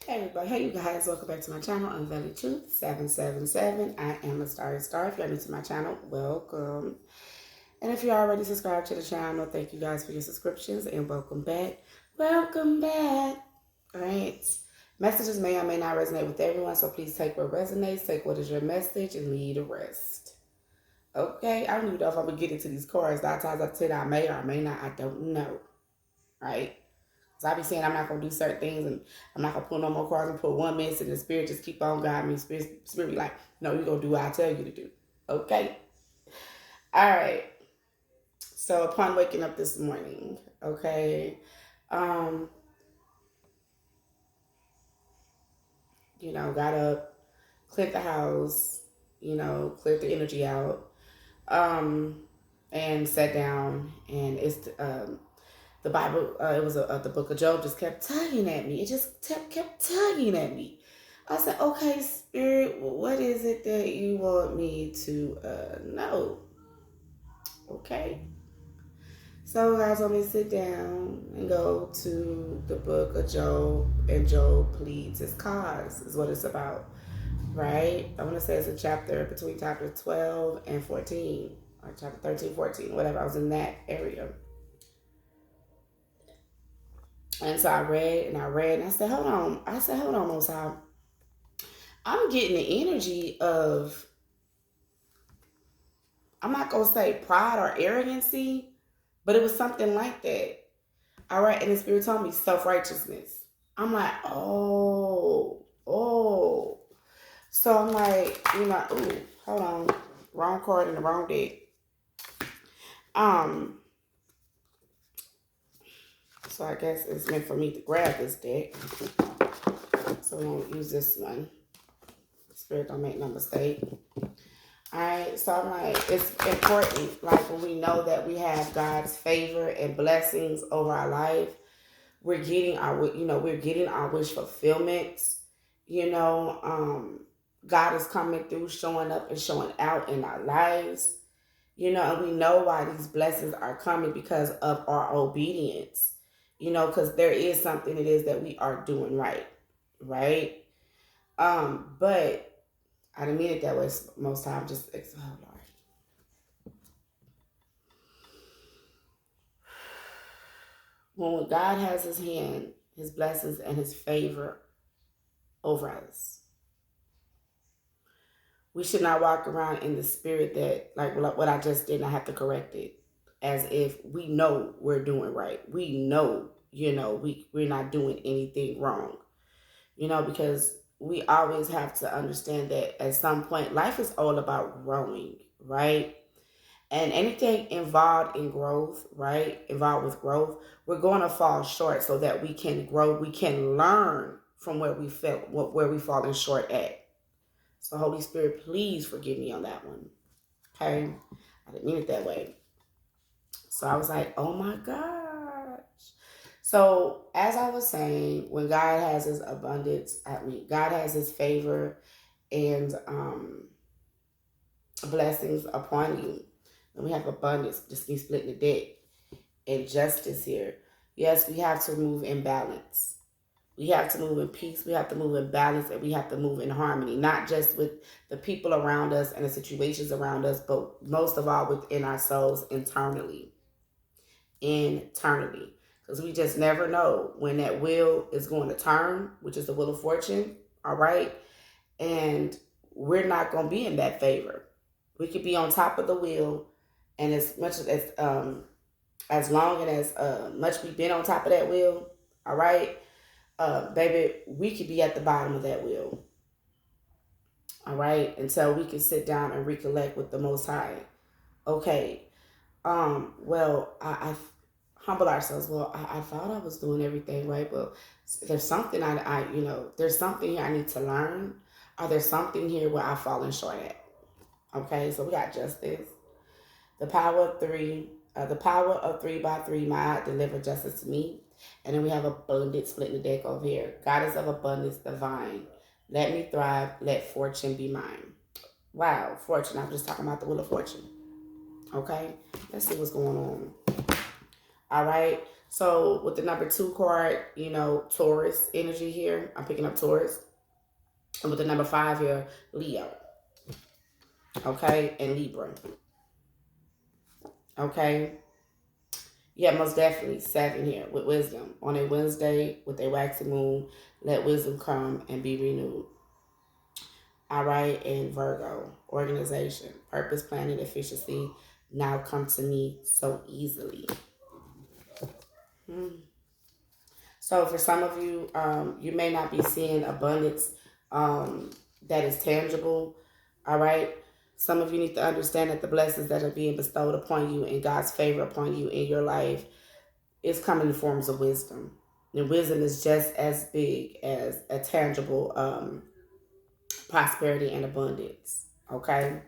Hey everybody, hey you guys, welcome back to my channel, Unveiling Truth 777. I am a Starry Star. If you're new to my channel, welcome. And if you're already subscribed to the channel, thank you guys for your subscriptions and welcome back. Welcome back. Alright. Messages may or may not resonate with everyone, so please take what resonates, take what is your message, and leave the rest. Okay, I don't even know if I'm gonna get into these cards. A lot of times I say that I may or may not, I don't know. Right? So I be saying I'm not gonna do certain things, and I'm not gonna pull no more cards and put one miss, and the spirit just keep on guiding me. Spirit be like, no, you're gonna do what I tell you to do. Okay. All right. So upon waking up this morning, okay, um, got up, cleared the house, cleared the energy out, um, and sat down, and it's the Bible. It was the book of Job. Just kept tugging at me. It just kept tugging at me. I said, okay, Spirit, what is it that you want me to know? Okay. So God told me to sit down and go to the book of Job, and Job pleads his cause, is what it's about, right? I want to say it's a chapter between chapter 12 and 14, or chapter 13, 14, whatever. I was in that area. And so I read and I read, and I said, hold on. Most High. I'm getting the energy of, I'm not going to say pride or arrogancy, but it was something like that. All right. And the Spirit told me self-righteousness. I'm like, oh. So I'm like, ooh, hold on. Wrong card in the wrong deck. So I guess it's meant for me to grab this deck. So we won't use this one. Spirit don't make no mistake. Alright, so I'm like, it's important, like when we know that we have God's favor and blessings over our life, we're getting our wish fulfillments. God is coming through, showing up and showing out in our lives. And we know why these blessings are coming because of our obedience. Because there is something it is that we are doing right. But I didn't mean it that way most times. Oh Lord. When God has his hand, his blessings, and his favor over us, we should not walk around in the spirit that, like what I just did, and I have to correct it, as if we know we're doing right. We know, we're not doing anything wrong, because we always have to understand that at some point, life is all about growing, right? And anything involved in growth, right? Involved with growth, we're going to fall short so that we can grow. We can learn from where we falling short at. So Holy Spirit, please forgive me on that one. Okay? I didn't mean it that way. So I was like, oh my gosh. So as I was saying, when God has his abundance, God has his favor and blessings upon you. And we have abundance, just me splitting the deck, and justice here. Yes, we have to move in balance. We have to move in peace. We have to move in balance, and we have to move in harmony, not just with the people around us and the situations around us, but most of all within ourselves internally. Because we just never know when that wheel is going to turn, which is the wheel of fortune, all right? And we're not going to be in that favor. We could be on top of the wheel, and as much as long and as much we've been on top of that wheel, all right, baby, we could be at the bottom of that wheel, all right, until we can sit down and recollect with the Most High. Okay, well, I humble ourselves. Well, I thought I was doing everything right, but there's something there's something here I need to learn. Or there's something here where I've fallen short at. Okay, so we got justice. The power of three by three might deliver justice to me. And then we have abundance splitting the deck over here. Goddess of abundance, divine. Let me thrive, let fortune be mine. Wow, fortune. I was just talking about the wheel of fortune. Okay, let's see what's going on. All right, So with the number 2 card, you know, Taurus energy here. I'm picking up Taurus. And with the number 5 here, Leo. Okay, and Libra. Okay. Yeah, most definitely 7 here with wisdom. On a Wednesday with a waxing moon, let wisdom come and be renewed. All right, and Virgo, organization, purpose, planning, efficiency now come to me so easily. So for some of you, you may not be seeing abundance that is tangible. All right. Some of you need to understand that the blessings that are being bestowed upon you and God's favor upon you in your life is coming in forms of wisdom. And wisdom is just as big as a tangible prosperity and abundance. Okay.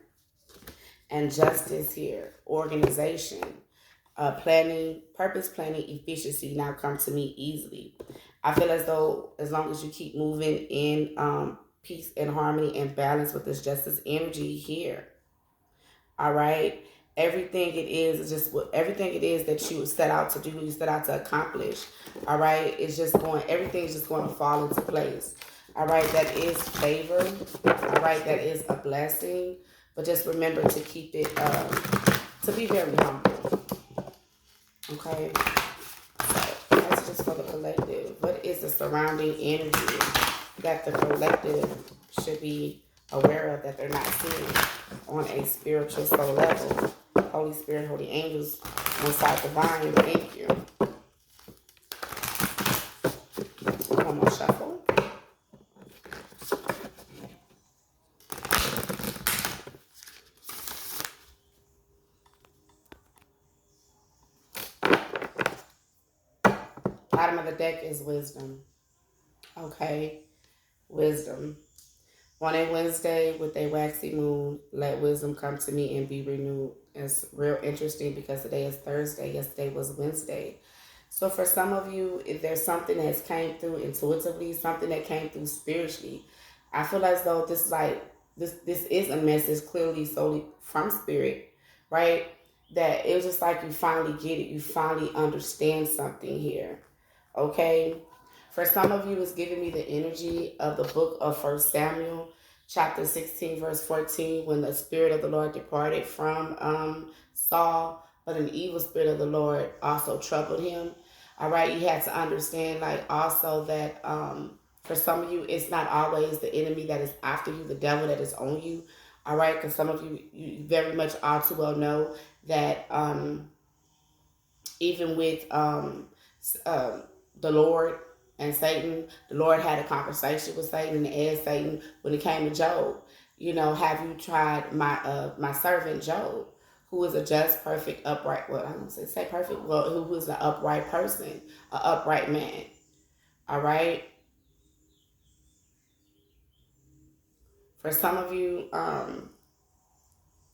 And justice here, organization, planning, purpose, planning, efficiency now come to me easily. I feel as though as long as you keep moving in peace and harmony and balance with this justice energy here, all right, everything it is just what everything it is that you set out to do, you set out to accomplish, all right, it's just going, everything's just going to fall into place. All right, that is favor. All right, that is a blessing. But just remember to keep it, to be very humble. Okay, so that's just for the collective. What is the surrounding energy that the collective should be aware of that they're not seeing on a spiritual soul level? Holy Spirit, holy angels, Most High Divine, thank you. One more shuffle. Bottom of the deck is wisdom. Okay, wisdom. On a Wednesday with a waxy moon, let wisdom come to me and be renewed. It's real interesting because today is Thursday. Yesterday was Wednesday. So for some of you, if there's something that's came through intuitively, something that came through spiritually, I feel as though this is like this is a message clearly solely from spirit, right? That it was just like you finally get it, you finally understand something here. Okay? For some of you, it's giving me the energy of the book of 1 Samuel, chapter 16, verse 14, when the Spirit of the Lord departed from Saul, but an evil spirit of the Lord also troubled him. All right, you had to understand, like, also that for some of you, it's not always the enemy that is after you, the devil that is on you. All right, because some of you, you very much all too well know that even with the Lord and Satan, the Lord had a conversation with Satan and asked Satan when it came to Job, you know, have you tried my servant Job, who is a just, perfect, upright, well, I don't say perfect, well, who is an upright person, an upright man. All right. For some of you,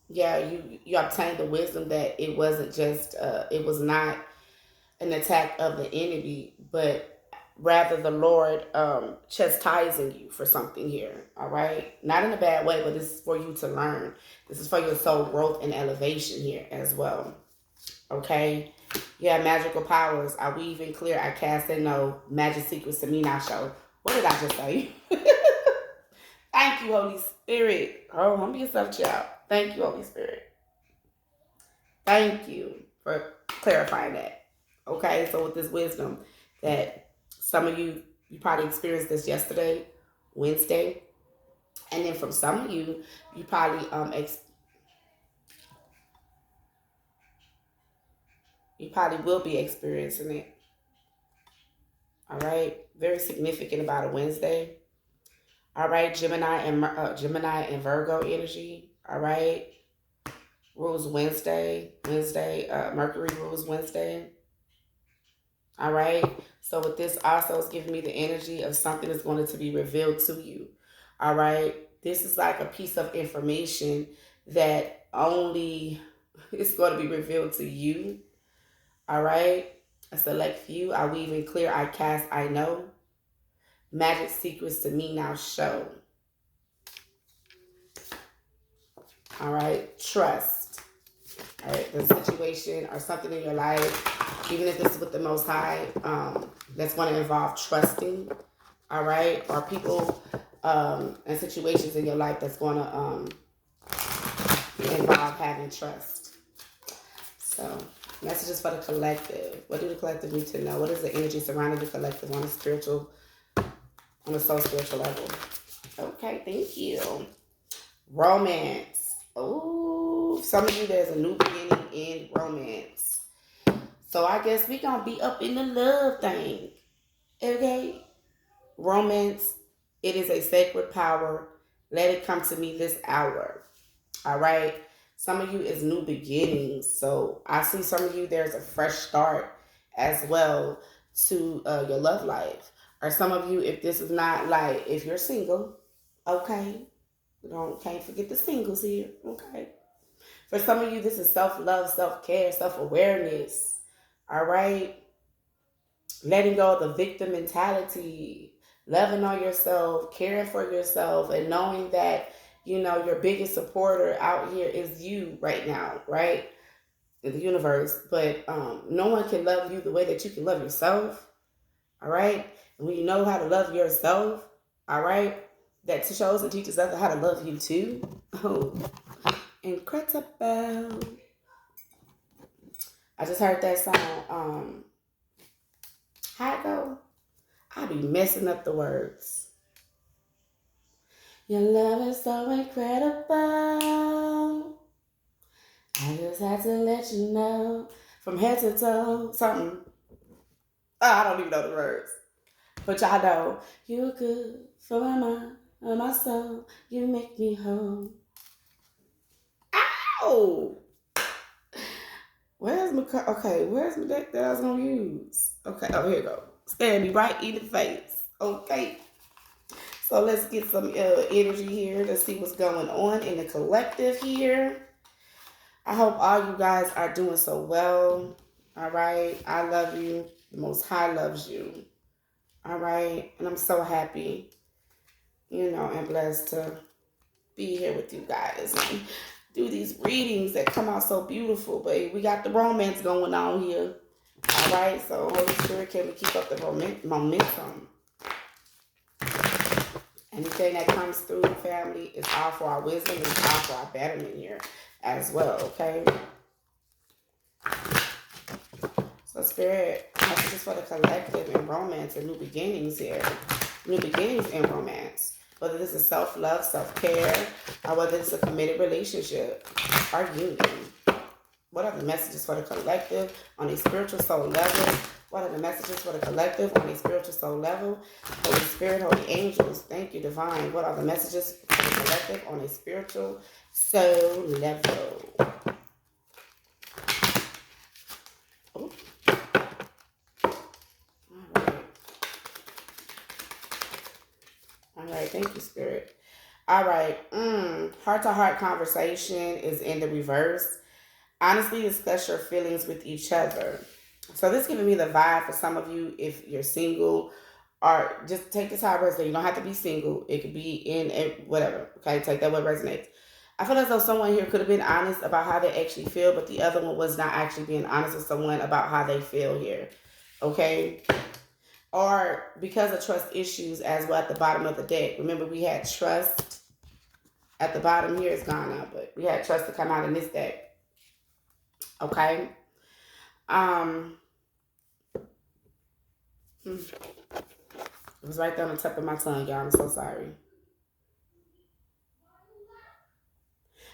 yeah, you obtained the wisdom that it wasn't just, it was not an attack of the enemy, but rather the Lord chastising you for something here. All right, not in a bad way, but this is for you to learn. This is for your soul growth and elevation here as well. Okay, yeah, magical powers. I weave and clear. I cast and know. Magic secrets to me now show. What did I just say? Thank you, Holy Spirit. Oh, humble yourself, child. Thank you, Holy Spirit. Thank you for clarifying that. Okay, so with this wisdom that some of you probably experienced this yesterday, Wednesday, and then from some of you, you probably you probably will be experiencing it. All right, very significant about a Wednesday. All right, Gemini and Virgo energy. All right, rules Wednesday. Mercury rules Wednesday. All right. So with this also is giving me the energy of something that's going to be revealed to you. All right. This is like a piece of information that only is going to be revealed to you. All right. I select few. I weave and clear. I cast. I know. Magic secrets to me now show. All right. Trust. All right. The situation or something in your life even if this is with the Most High, that's going to involve trusting, all right? Or people and situations in your life that's going to involve having trust. So, messages for the collective. What do the collective need to know? What is the energy surrounding the collective on a spiritual, on a soul spiritual level? Okay, thank you. Romance. Oh, some of you, there's a new beginning in romance. So I guess we gonna be up in the love thing. Okay? Romance, it is a sacred power. Let it come to me this hour. All right? Some of you is new beginnings. So I see some of you, there's a fresh start as well to your love life. Or some of you, if this is not like, if you're single, okay? Can't forget the singles here, okay? For some of you, this is self-love, self-care, self-awareness. All right? Letting go of the victim mentality, loving on yourself, caring for yourself, and knowing that, you know, your biggest supporter out here is you right now, right? In the universe. But no one can love you the way that you can love yourself. All right? And when you know how to love yourself, all right, that shows and teaches others how to love you too. Oh, incredible. I just heard that song. How it go? I be messing up the words. Your love is so incredible. I just had to let you know. From head to toe, something. Oh, I don't even know the words. But y'all know, you're good for my mind and my soul. You make me whole. Ow! Where's my, okay, where's my deck that I was going to use? Okay, oh, here you go. Stare me right in the face. Okay. So let's get some energy here to see what's going on in the collective here. I hope all you guys are doing so well. All right. I love you. The Most High loves you. All right. And I'm so happy, you know, and blessed to be here with you guys and do these readings that come out so beautiful. But we got the romance going on here. All right. So Holy Spirit, can we keep up the momentum? Anything that comes through, family, is all for our wisdom, it's all for our betterment here as well, okay? So Spirit, messages for the collective in romance and new beginnings here. New beginnings in romance. Whether this is self-love, self-care, or whether it's a committed relationship or union. What are the messages for the collective on a spiritual soul level? What are the messages for the collective on a spiritual soul level? Holy Spirit, Holy Angels, thank you, Divine. What are the messages for the collective on a spiritual soul level? Ooh. All right, thank you, Spirit. All right, heart-to-heart conversation is in the reverse. Honestly, discuss your feelings with each other. So this is giving me the vibe for some of you if you're single, or just take this how it resonates. You don't have to be single. It could be in whatever. Okay, take that what resonates. I feel as though someone here could have been honest about how they actually feel, but the other one was not actually being honest with someone about how they feel here. Okay? Or because of trust issues as well at the bottom of the deck. Remember, we had trust at the bottom here. It's gone now, but we had trust to come out in this deck. Okay? It was right there on the tip of my tongue, y'all. I'm so sorry.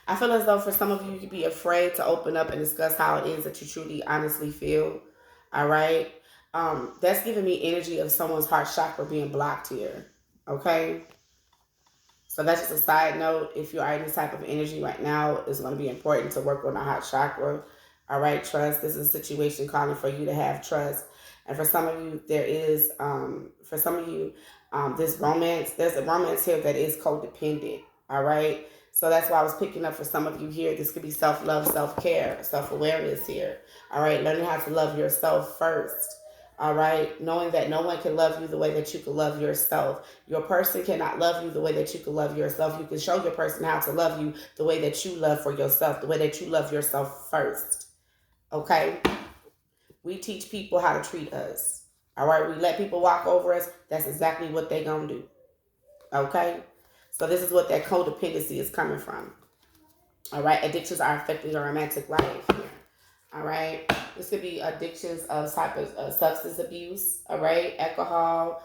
I feel as though for some of you, you could be afraid to open up and discuss how it is that you truly, honestly feel. All right? That's giving me energy of someone's heart chakra being blocked here. Okay? So that's just a side note. If you are in this type of energy right now, it's going to be important to work on the heart chakra. All right, trust. This is a situation calling for you to have trust. And for some of you, there is, this romance, there's a romance here that is codependent. All right. So that's why I was picking up for some of you here. This could be self-love, self-care, self-awareness here. All right. Learning how to love yourself first. All right. Knowing that no one can love you the way that you can love yourself. Your person cannot love you the way that you can love yourself. You can show your person how to love you the way that you love for yourself, the way that you love yourself first. Okay? We teach people how to treat us. All right, we let people walk over us. That's exactly what they gonna do. Okay, so this is what that codependency is coming from. All right, addictions are affecting your romantic life here. All right, this could be addictions of type of substance abuse. All right, alcohol,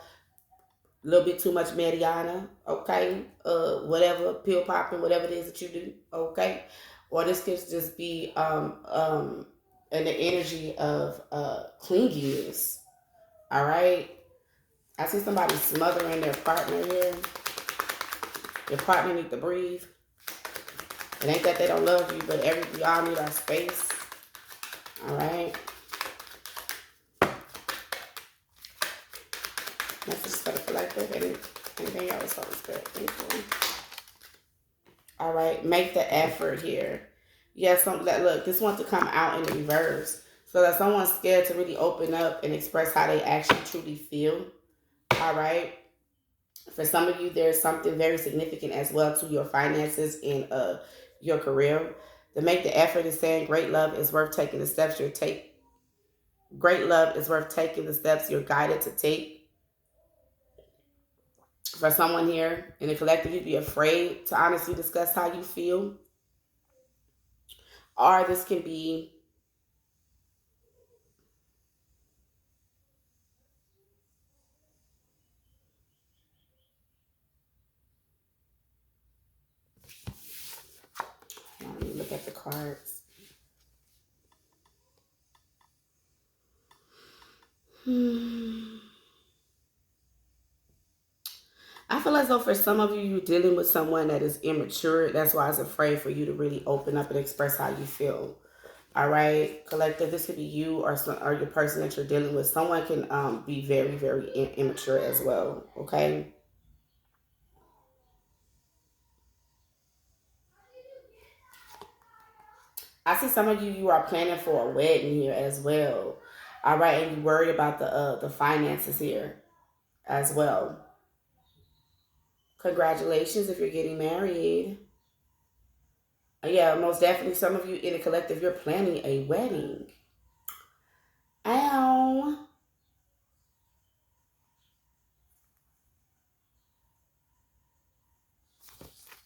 a little bit too much marijuana. Okay, whatever, pill popping, whatever it is that you do. Okay, or this could just be and the energy of clinginess. All right, I see somebody smothering their partner here. Your partner need to breathe. It ain't that they don't love you, but we all need our space. All right. Message for the collective. Anything else? So good. Thank you. All right. Make the effort here. Yes. Look, this wants to come out in the reverse. So that someone's scared to really open up and express how they actually truly feel. All right. For some of you, there's something very significant as well to your finances and your career. To make the effort is saying great love is worth taking the steps you take. Great love is worth taking the steps you're guided to take. For someone here in the collective, you'd be afraid to honestly discuss how you feel. Or this can be let me look at the cards. I feel as though for some of you, you're dealing with someone that is immature. That's why I was afraid for you to really open up and express how you feel. All right, collective. This could be you or your person that you're dealing with. Someone can be very, very immature as well. Okay. I see some of you. You are planning for a wedding here as well. All right, and you worry about the finances here as well. Congratulations if you're getting married. Yeah, most definitely. Some of you in the collective, you're planning a wedding. Ow.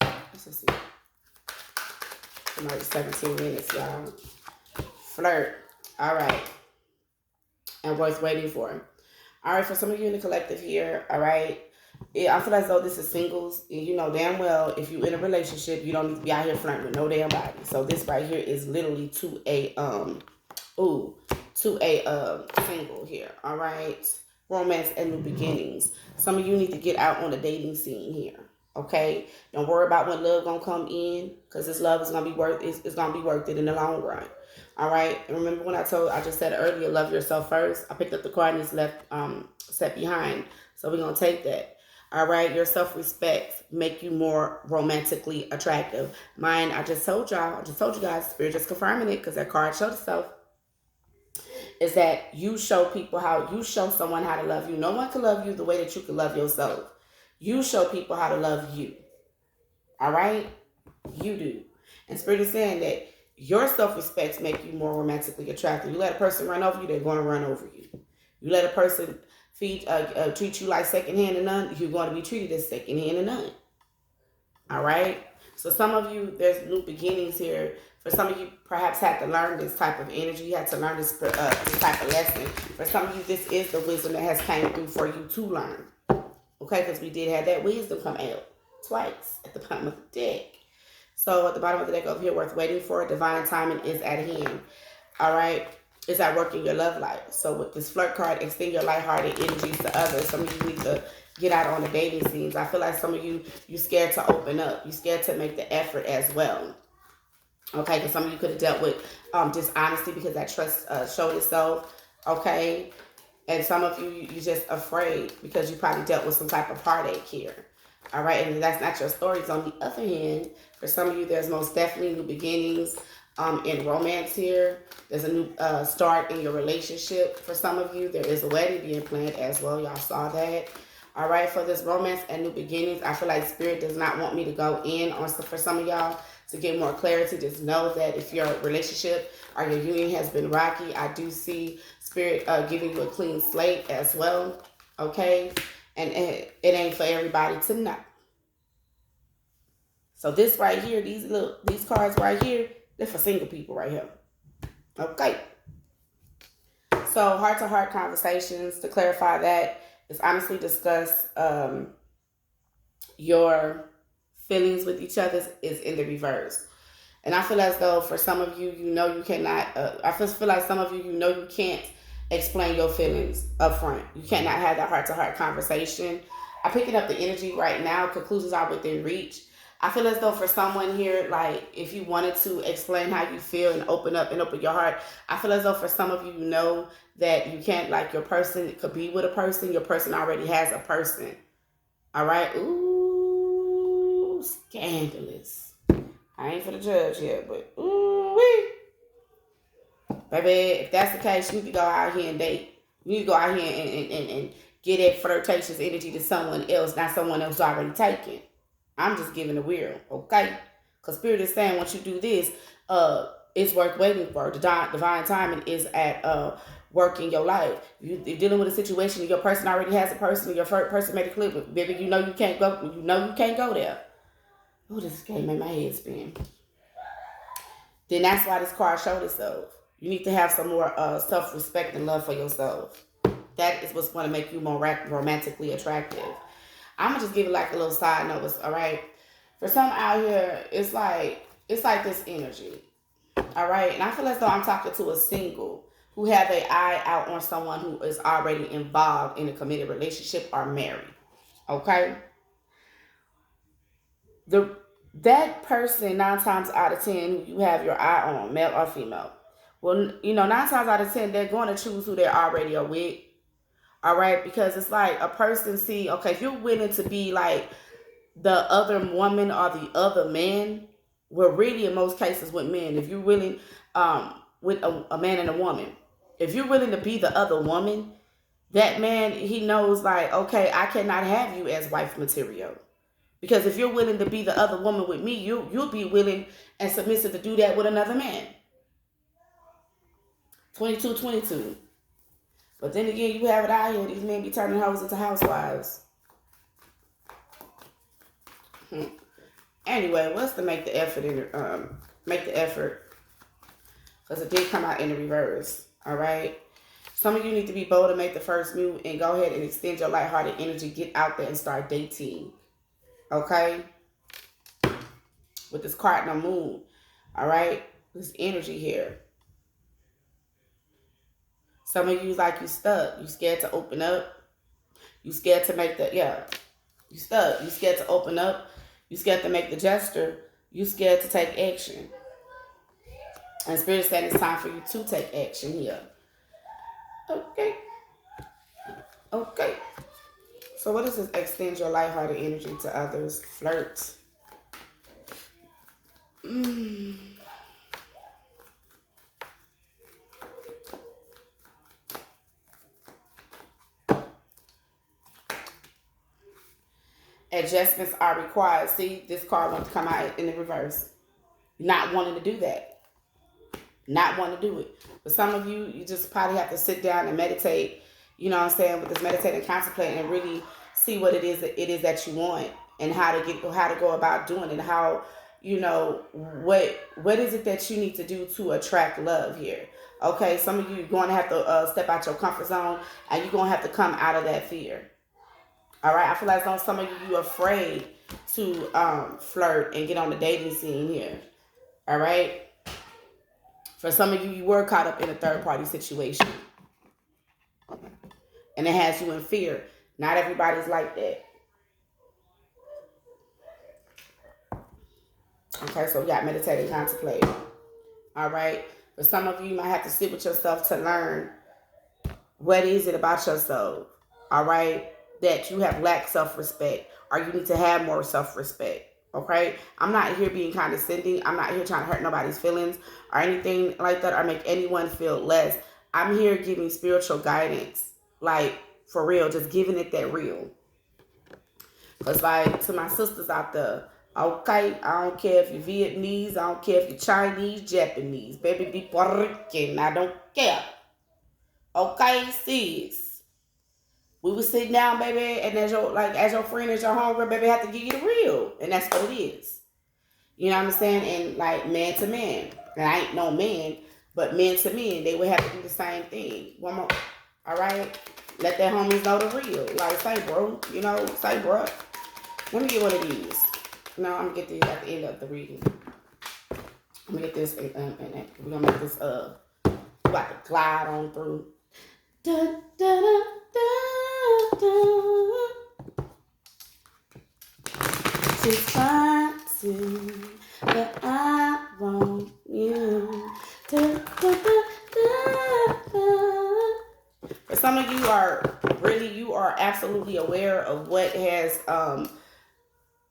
Let's just see. Another 17 minutes, y'all. Flirt. All right. And worth waiting for. All right, for some of you in the collective here, all right. I feel as though this is singles, and you know damn well if you're in a relationship, you don't need to be out here flirting with no damn body. So this right here is literally to a single here. All right, romance and new beginnings. Some of you need to get out on the dating scene here. Okay, don't worry about when love gonna come in, because this love is gonna be it's gonna be worth it in the long run. All right, and remember when I just said earlier, love yourself first. I picked up the card and it's left set behind. So we're gonna take that. All right, your self-respect make you more romantically attractive. Mine, I just told y'all, I just told you guys, Spirit just confirming it because that card showed itself. Is that you show people how you show someone how to love you. No one can love you the way that you can love yourself. You show people how to love you. All right? You do. And Spirit is saying that your self-respect make you more romantically attractive. You let a person run over you, they're going to run over you. You let a person treat you like secondhand and none, you're going to be treated as secondhand and none. All right? So some of you, there's new beginnings here. For some of you, perhaps had to learn this type of energy. You had to learn this type of lesson. For some of you, this is the wisdom that has came through for you to learn. Okay? Because we did have that wisdom come out twice at the bottom of the deck. So at the bottom of the deck over here, worth waiting for, divine timing is at hand. All right? It's at work in your love life. So with this flirt card, extend your lighthearted energies to others. Some of you need to get out on the dating scenes. I feel like some of you scared to open up. You're scared to make the effort as well. Okay, because some of you could have dealt with dishonesty because that trust showed itself. Okay, and some of you, you're just afraid because you probably dealt with some type of heartache here. All right, and that's not your stories. On the other hand, for some of you, there's most definitely new beginnings in romance here. There's a new start in your relationship. For some of you, there is a wedding being planned as well. Y'all saw that. All right, for this romance and new beginnings, I feel like Spirit does not want me to go in on for some of y'all to get more clarity. Just know that if your relationship or your union has been rocky, I do see Spirit giving you a clean slate as well. Okay? And it ain't for everybody to know. So this right here, these cards right here, they're for single people right here. Okay. So heart-to-heart conversations, to clarify that, is honestly discuss your feelings with each other is in the reverse. And I feel as though for some of you, you cannot, I feel like some of you, you can't explain your feelings up front. You cannot have that heart-to-heart conversation. I'm picking up the energy right now. Conclusions are within reach. I feel as though for someone here, like if you wanted to explain how you feel and open your heart, I feel as though for some of you, that you can't, like your person could be with a person. Your person already has a person. All right. Ooh, scandalous. I ain't for the judge yet, but ooh wee. Baby, if that's the case, you need to go out here and date. You need to go out here and get that flirtatious energy to someone else, not someone else already taken. I'm just giving the wheel, okay? Because Spirit is saying once you do this, it's worth waiting for. The divine timing is at work in your life. You're dealing with a situation and your person already has a person and your person made a clip with, baby, you can't go. You can't go there. Oh, this game made my head spin. Then that's why this card showed itself. You need to have some more self-respect and love for yourself. That is what's going to make you more romantically attractive. I'm going to just give it like a little side note, all right? For some out here, it's like this energy, all right? And I feel as though I'm talking to a single who have an eye out on someone who is already involved in a committed relationship or married, okay? That person, 9 times out of 10, who you have your eye on, male or female, well, 9 times out of 10, they're going to choose who they already are with. All right, because it's like a person okay, if you're willing to be like the other woman or the other man, well, really in most cases with men, if you're willing, with a man and a woman, if you're willing to be the other woman, that man, he knows like, okay, I cannot have you as wife material. Because if you're willing to be the other woman with me, you'll be willing and submissive to do that with another man. 22. But then again, you have it out here. These men be turning hoes into housewives. Anyway, what's to make the effort because it did come out in the reverse. All right. Some of you need to be bold and make the first move and go ahead and extend your lighthearted energy. Get out there and start dating. Okay. With this cardinal moon. All right. This energy here. Some of you like you stuck. You scared to open up. You scared to make you stuck. You scared to open up. You scared to make the gesture. You scared to take action. And Spirit is saying it's time for you to take action here. Okay. So what does this extend your lighthearted energy to others? Flirt. Adjustments are required. See, this card wants to come out in the reverse. Not wanting to do that. Not wanting to do it. But some of you, you just probably have to sit down and meditate, you know what I'm saying, with this meditate and contemplate and really see what it is that you want and how to go about doing it. How, what is it that you need to do to attract love here? Okay, some of you are going to have to step out your comfort zone and you're going to have to come out of that fear. All right, I feel like some of you are afraid to flirt and get on the dating scene here. All right. For some of you, you were caught up in a third-party situation. And it has you in fear. Not everybody's like that. Okay, so we got meditate and contemplate. All right. For some of you, you might have to sit with yourself to learn what is it about yourself. All right. That you have lacked self-respect, or you need to have more self-respect, okay? I'm not here being condescending. I'm not here trying to hurt nobody's feelings or anything like that or make anyone feel less. I'm here giving spiritual guidance, like, for real, just giving it that real. Because, like, to my sisters out there, okay, I don't care if you're Vietnamese, I don't care if you're Chinese, Japanese, baby, be Puerto Rican, I don't care. Okay, sis. We was sitting down, baby, and as your friend, as your homegirl, baby, have to give you the real. And that's what it is. You know what I'm saying? And like man to man. And I ain't no man, but men to men, they would have to do the same thing. One more. All right? Let their homies know the real. Like, say, bro. You know, say, bro. Let me get one of these. No, I'm gonna get these at the end of the reading. I'm gonna get this, and we're gonna make this, we about to glide on through. Da, da, da, da, da. She's trying to, but I want you. Da, da, da, da, da. For some of you you are absolutely aware of what has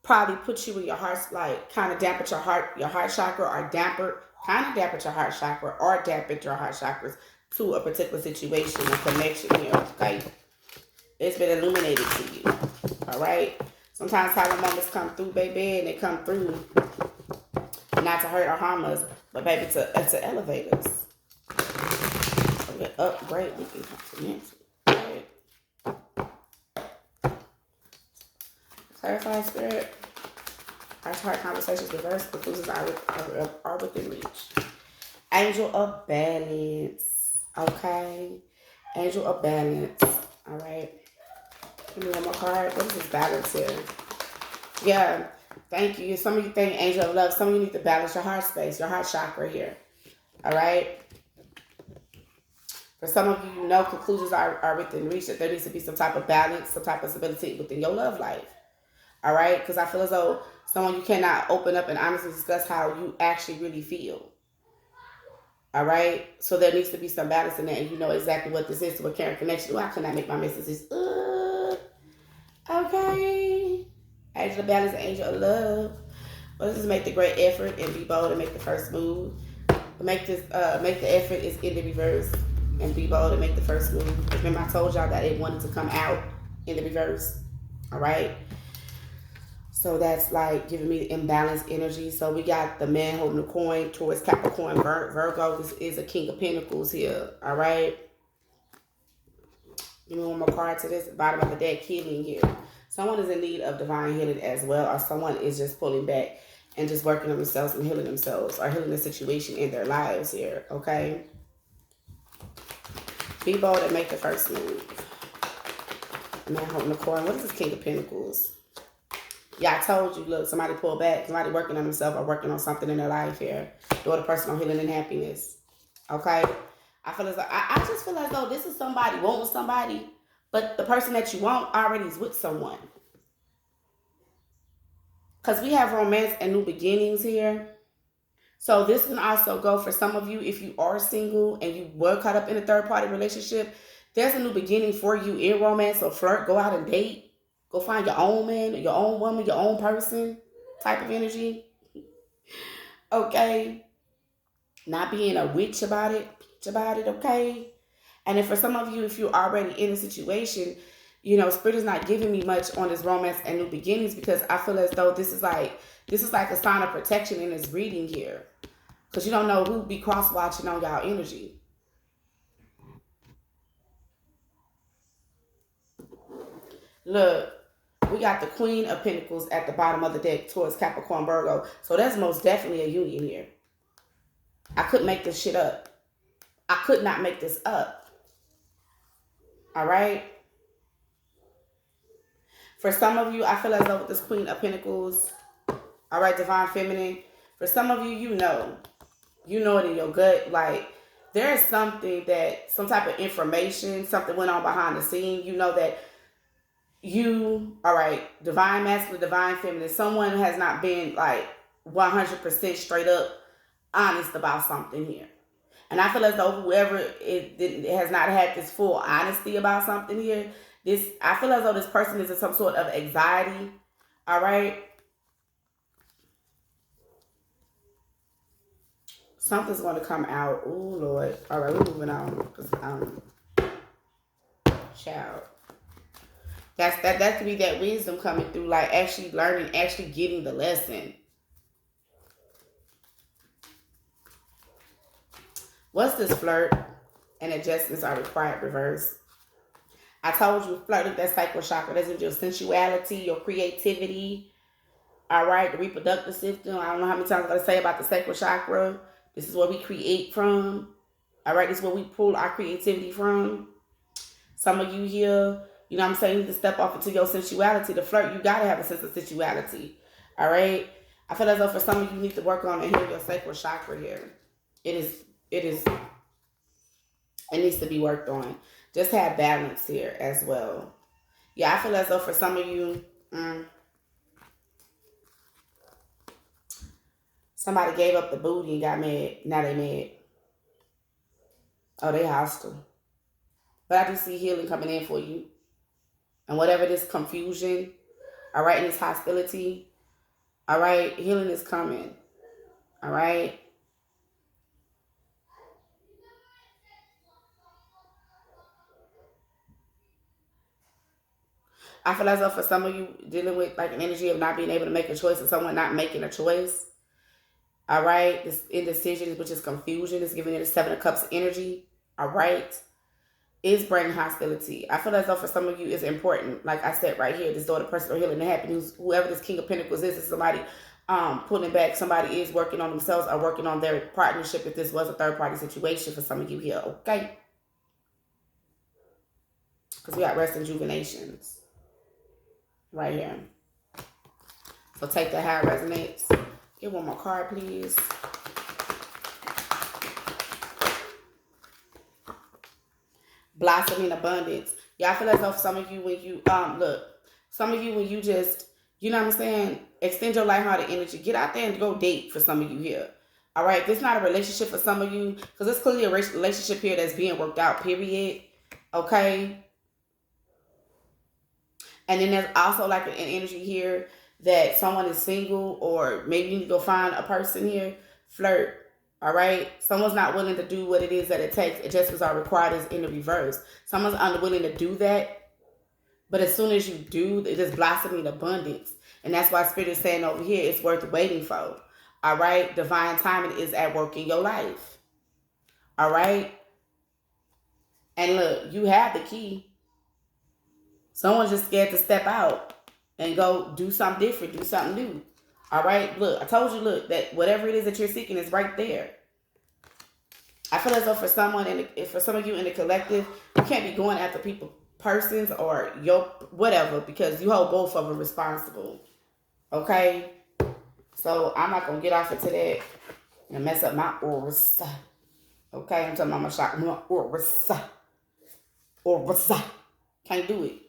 probably put you in your heart, like kind of dampened your heart chakra, or dampened your heart chakra, or dampened your heart chakras to a particular situation or connection here. Like, it's been illuminated to you. All right. Sometimes silent moments come through, baby, and they come through not to hurt or harm us, but baby, to elevate us. So we upgrade, we can compliment. Clarify spirit. Heart conversations diverse, conclusions are within reach. Angel of balance. Okay. Angel of balance. All right. Give me one more card. What is this balance here? Yeah. Thank you. Some of you think angel of love. Some of you need to balance your heart space, your heart chakra here. All right. For some of you, conclusions are within reach. That there needs to be some type of balance, some type of stability within your love life. All right? Because I feel as though someone you cannot open up and honestly discuss how you actually really feel. All right? So there needs to be some balance in that, and you know exactly what this is to a caring connection. Well, I could not make my messages. Okay. Angel of balance, angel of love. Let's just make the great effort and be bold and make the first move. Make the effort is in the reverse, and be bold and make the first move. Remember, I told y'all that it wanted to come out in the reverse. All right? So that's like giving me imbalanced energy. So we got the man holding the coin towards Capricorn, Virgo. This is a King of Pentacles here. All right. Give me one more card to this. Bottom of the deck, healing here. Someone is in need of divine healing as well, or someone is just pulling back and just working on themselves and healing themselves, or healing the situation in their lives here. Okay. Be bold and make the first move. The man holding the coin. What is this King of Pentacles? Yeah, I told you, look, somebody pull back. Somebody working on themselves or working on something in their life here. Doing personal healing and happiness. Okay? I just feel as though this is somebody wanting somebody, but the person that you want already is with someone. Because we have romance and new beginnings here. So this can also go for some of you if you are single and you were caught up in a third-party relationship. There's a new beginning for you in romance or flirt. Go out and date. Go find your own man, your own woman, your own person type of energy. Okay? Not being a witch about it, okay? And then for some of you, if you're already in a situation, Spirit is not giving me much on this romance and new beginnings, because I feel as though this is like a sign of protection in this reading here. Because you don't know who be cross-watching on y'all energy. Look. We got the Queen of Pentacles at the bottom of the deck towards Capricorn, Virgo. So that's most definitely a union here. I couldn't make this shit up. I could not make this up. All right? For some of you, I feel as though with this Queen of Pentacles, all right, Divine Feminine, for some of you, you know it in your gut. Like, there is something that, some type of information, something went on behind the scene. You know that all right, divine masculine, divine feminine, someone has not been like 100% straight up honest about something here. And I feel as though whoever it has not had this full honesty about something here, I feel as though this person is in some sort of anxiety. All right. Something's going to come out. Oh, Lord. All right, we're moving on. Because, child. That could be that wisdom coming through, like actually learning, actually getting the lesson. What's this flirt? and adjustments are required. Reverse. I told you, flirt with that sacral chakra. That's your sensuality, your creativity. All right, the reproductive system. I don't know how many times I'm going to say about the sacral chakra. This is where we create from. All right, this is where we pull our creativity from. Some of you here, you know what I'm saying, you need to step off into your sensuality. To flirt, you got to have a sense of sensuality. All right? I feel as though for some of you need to work on and heal your sacral chakra here. It needs to be worked on. Just have balance here as well. Yeah, I feel as though for some of you, somebody gave up the booty and got mad. Now they mad. Oh, they hostile. But I do see healing coming in for you. And whatever this confusion, all right, and this hostility, all right, healing is coming. All right. I feel as though for some of you dealing with like an energy of not being able to make a choice and someone not making a choice. All right. This indecision, which is confusion, is giving it a 7 of Cups energy. All right. Is bringing hostility. I feel as though for some of you it's important. Like I said right here, this door to personal healing and happiness. Whoever this King of Pentacles is somebody pulling back. Somebody is working on themselves or working on their partnership if this was a third party situation for some of you here. Okay. Because we got rest and juvenations right here. So take that how it resonates. Get one more card, please. Blossoming abundance. Yeah, I feel as though some of you when you some of you when you just, you know what I'm saying, extend your lighthearted energy. Get out there and go date for some of you here. All right, this is not a relationship for some of you because it's clearly a relationship here that's being worked out. Period. Okay. And then there's also like an energy here that someone is single or maybe you need to go find a person here. Flirt. All right. Someone's not willing to do what it is that it takes. Adjustments are required is in the reverse. Someone's unwilling to do that. But as soon as you do, it is blossoming abundance. And that's why Spirit is saying over here, it's worth waiting for. All right. Divine timing is at work in your life. All right. And look, you have the key. Someone's just scared to step out and go do something different, do something new. All right, look, I told you, look, that whatever it is that you're seeking is right there. I feel as though for some of you in the collective, you can't be going after people, persons, or your whatever, because you hold both of them responsible. Okay, so I'm not gonna get off into that and mess up my auras. Okay, I'm talking about my shot, my auras. Can't do it.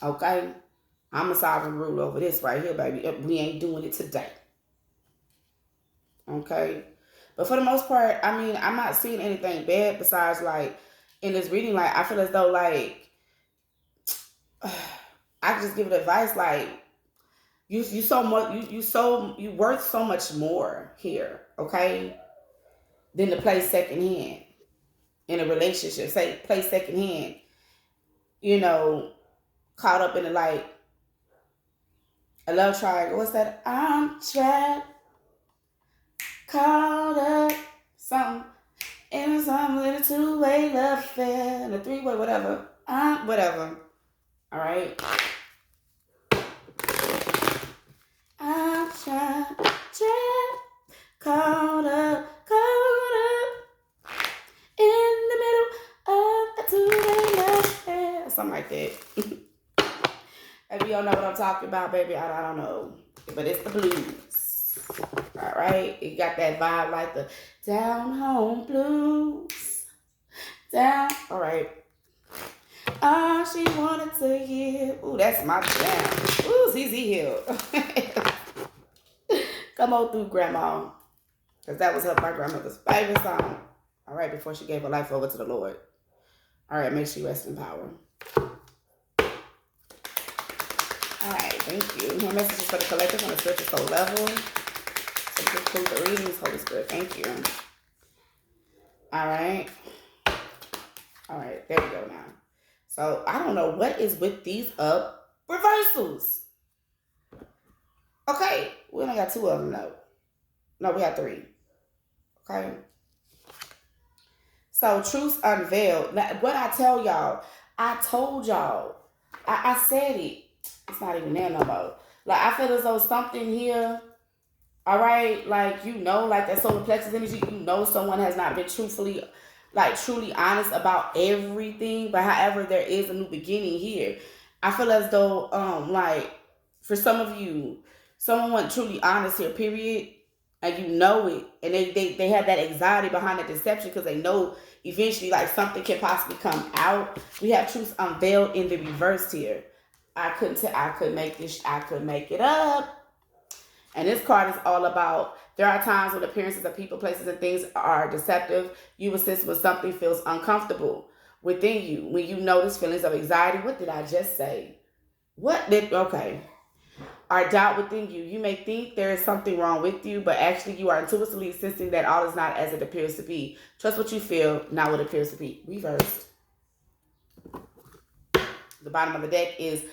Okay, I'm a sovereign ruler over this right here, baby. We ain't doing it today. Okay, but for the most part, I mean, I'm not seeing anything bad besides like in this reading. Like I feel as though like I can just give it advice. Like you so much, you worth so much more here. Okay, than to play second hand in a relationship. Say play second hand. You know, caught up in the like a love triangle. What's that? I'm trapped, caught up, something in some little two-way love affair, and a three-way, whatever. Whatever. All right. I'm trapped, caught up in the middle of a two-way love affair, something like that. If you don't know what I'm talking about, baby, I don't know. But it's the blues. All right? You got that vibe like the down home blues. Down. All right. All she wanted to hear. Ooh, that's my jam. Ooh, ZZ Hill. Come on through, Grandma. Because that was my grandmother's favorite song. All right, before she gave her life over to the Lord. All right, make sure you rest in power. All right, thank you. More messages for the collective on the spiritual soul level. So conclude the readings, Holy Spirit. Thank you. All right. All right, there we go now. So I don't know what is with these reversals. Okay, we only got 2 of them though. No, we got 3. Okay. So truths unveiled. What I tell y'all, I told y'all. I said it. It's not even there no more. Like I feel as though something here, all right, like like that solar plexus energy, someone has not been truly honest about everything. But however, there is a new beginning here. I feel as though like for some of you, someone wasn't truly honest here, period. And you know it. And they have that anxiety behind the deception because they know eventually like something can possibly come out. We have truths unveiled in the reverse here. I could make this, I could make it up. And this card is all about there are times when appearances of people, places, and things are deceptive. You assist when something feels uncomfortable within you. When you notice feelings of anxiety, what did I just say? Okay. Or doubt within you. You may think there is something wrong with you, but actually you are intuitively sensing that all is not as it appears to be. Trust what you feel, not what appears to be. Reversed. The bottom of the deck is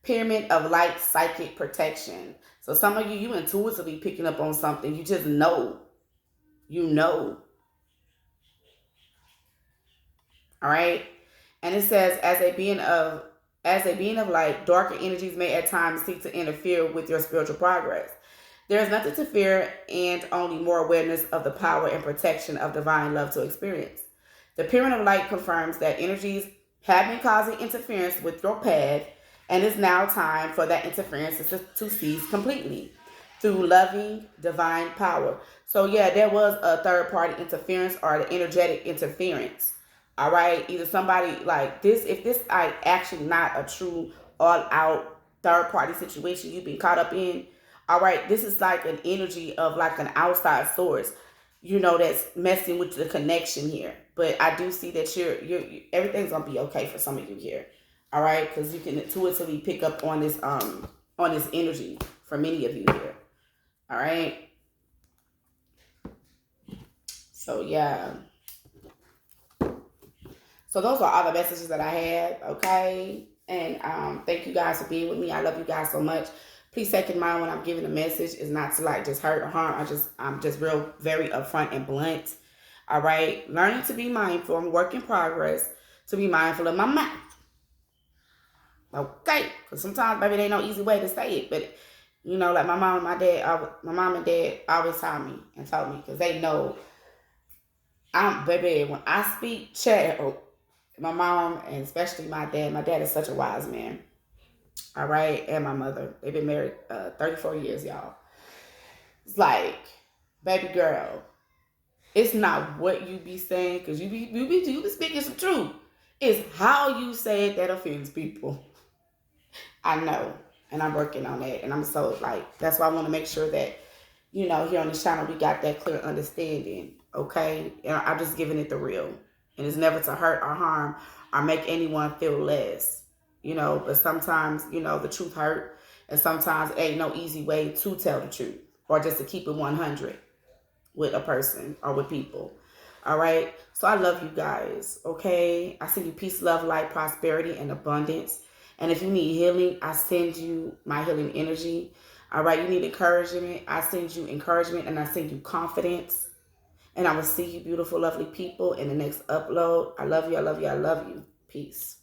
Pyramid of Light Psychic Protection. So some of you intuitively picking up on something. You just know. You know. All right. And it says, as a being of light, darker energies may at times seek to interfere with your spiritual progress. There is nothing to fear and only more awareness of the power and protection of divine love to experience. The Pyramid of Light confirms that energies have been causing interference with your path, and it's now time for that interference to cease completely through loving divine power. So yeah, there was a third party interference or the energetic interference. All right, either somebody like this, if this like actually not a true all out third party situation you've been caught up in. All right, this is like an energy of like an outside source, that's messing with the connection here. But I do see that you're everything's gonna be okay for some of you here. All right, because you can intuitively pick up on this energy for many of you here. All right. So yeah. So those are all the messages that I had. Okay, and thank you guys for being with me. I love you guys so much. Please take in mind when I'm giving a message is not to like just hurt or harm. I'm just real very upfront and blunt. All right, learning to be mindful. I'm a work in progress to be mindful of my mouth. Okay, because sometimes maybe they no easy way to say it, but like my mom and dad always taught me and told me because they know baby when I speak child, my mom and especially my dad is such a wise man. All right, and my mother, they've been married 34 years, y'all. It's like, baby girl, it's not what you be saying because you be speaking some truth. It's how you say it that offends people. I know, and I'm working on that, and I'm so like that's why I want to make sure that here on this channel we got that clear understanding. Okay, and I'm just giving it the real, and it's never to hurt or harm or make anyone feel less. But sometimes the truth hurt, and sometimes it ain't no easy way to tell the truth or just to keep it 100 with a person or with people. All right, so I love you guys. Okay, I send you peace, love, light, prosperity, and abundance. And if you need healing, I send you my healing energy. All right, you need encouragement, I send you encouragement, and I send you confidence. And I will see you beautiful, lovely people in the next upload. I love you, I love you, I love you. Peace.